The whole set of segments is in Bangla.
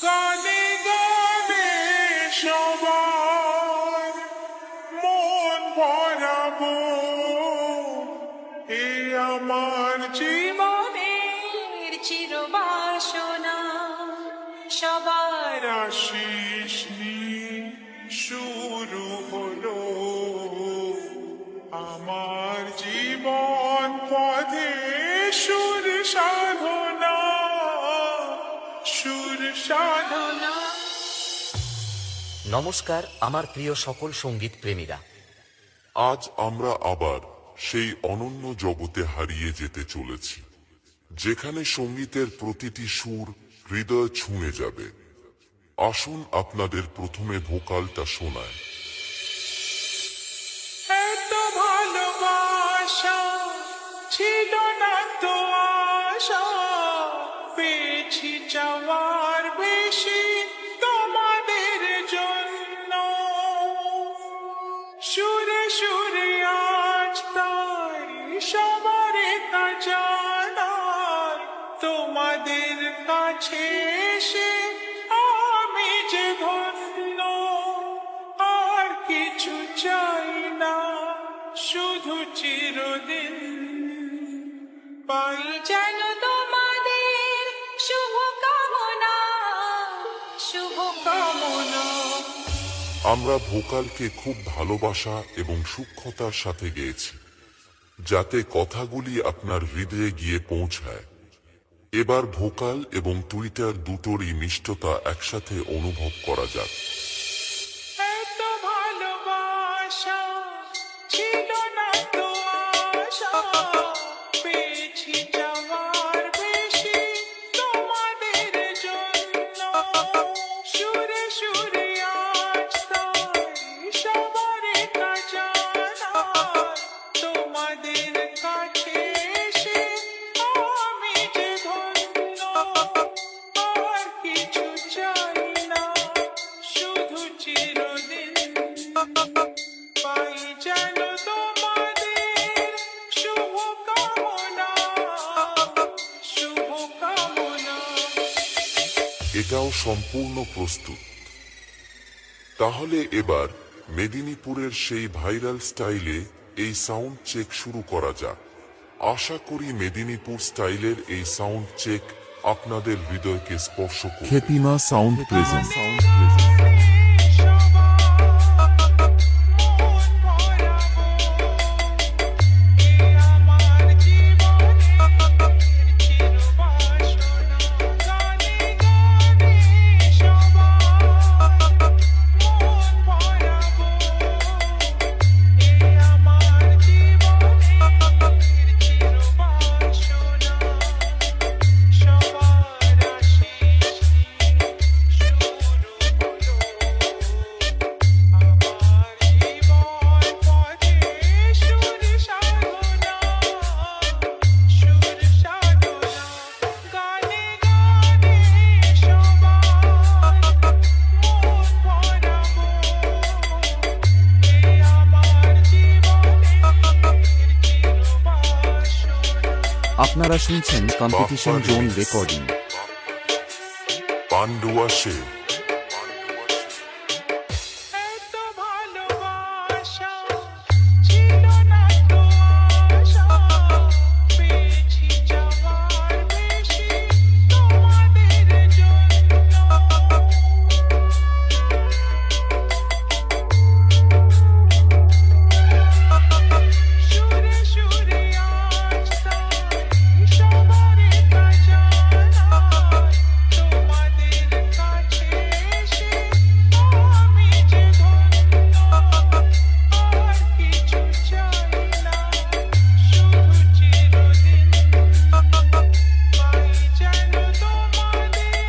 গানে গানে সবার মন ভরাবো, এ আমার জীবনের চিরবাসনা সবার আশিস নিয়ে শুরু হলো আমার জীবন পথে সুর সাধনা, সুর সাধনা। নমস্কার আমার প্রিয় সকল সঙ্গীত প্রেমীরা। আজ আমরা আবার সেই অনন্য জগতে হারিয়ে যেতে চলেছি, যেখানে সঙ্গীতের প্রতিটি সুর হৃদয় ছুঁয়ে যাবে। আসুন আপনাদের প্রথমে ভোকালটা শোনায়। এত ভালোবাসা ছিল না তো আশা, পেয়েছি যাওয়ার বেশি তোমাদের জন্য। সুরে সুরে আজ তাই সবার তা জানাই, তোমাদের কাছে এসে আমি যে ধন্য। আর কিছু চাই না, শুধু চিরদিন পাই যেন তোমাদের শুভ কামনা, শুভ কামনা। আমরা ভোকালকে খুব ভালোবাসা এবং সূক্ষ্মতার সাথে গেয়েছি, যাতে কথাগুলি আপনার হৃদয়ে গিয়ে পৌঁছায়। এবার ভোকাল এবং টুইটার দুটোরই মিষ্টতা একসাথে অনুভব করা যাক। এত ভালোবাসা ছিল না তো আশা, পেয়েছি যাওয়ার বেশি তোমাদের জন্য। সুরে সুরে আজ তাই সবার তা জানাই, তোমাদের কাছে এসে আমি যে ধন্য। আর কিছু চাই না, শুধু চিরদিন পাই যেন তোমাদের শুভ কামনা, শুভ কামনা। এটাও সম্পূর্ণ প্রস্তুত। তাহলে এবার মেদিনীপুরের সেই ভাইরাল স্টাইলে এই সাউন্ড চেক শুরু করা যাক। আশা করি মেদিনীপুর স্টাইলের এই সাউন্ড চেক আপনাদের হৃদয়কে স্পর্শ করবে। খেতিমা সাউন্ড প্রেজেন্ট। আপনারা শুনছেন কম্পিটিশন জোন রেকর্ডিং। পান্ডুয়া সে এত ভালোবাসা ছিল না তো আশা, পেয়েছি যাওয়ার বেশি তোমাদের জন্য। সুরে সুরে আজ তাই সবার তা জানাই, তোমাদের কাছে এসে আমি যে ধন্য। আর কিছু চাই না, শুধু চিরদিন পাই যেন তোমাদের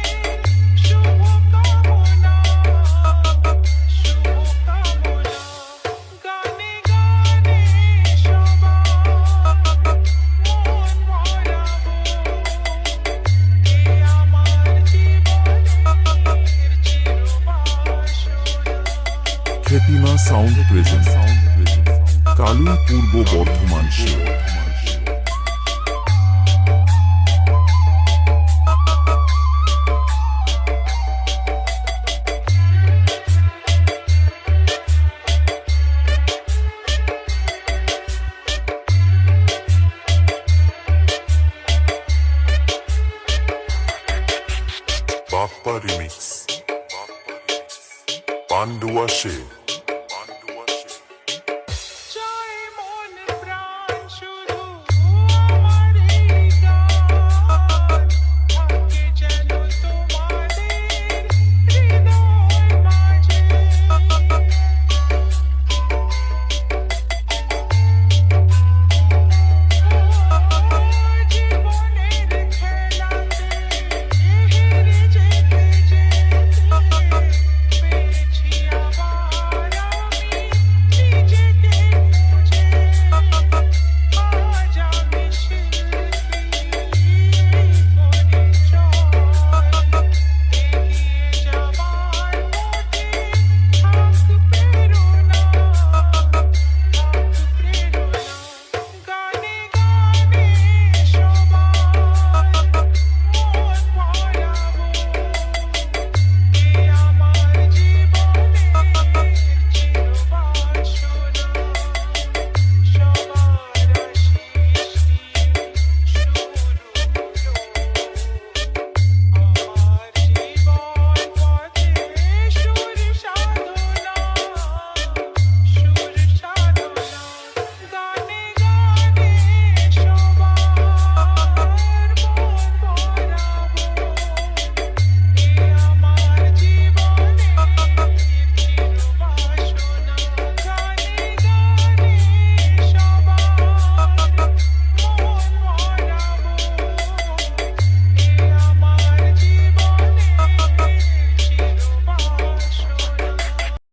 শুভ কামনা, শুভ কামনা। গানে গানে সবার মন ভরাবো, এ আমার জীবনের চিরবাসনা। খেতিমা সাউন্ড প্রেজেন্ট। কালুই পূর্ব বর্ধমান সে। বাপ্পা রিমিক্স পান্ডুয়া সে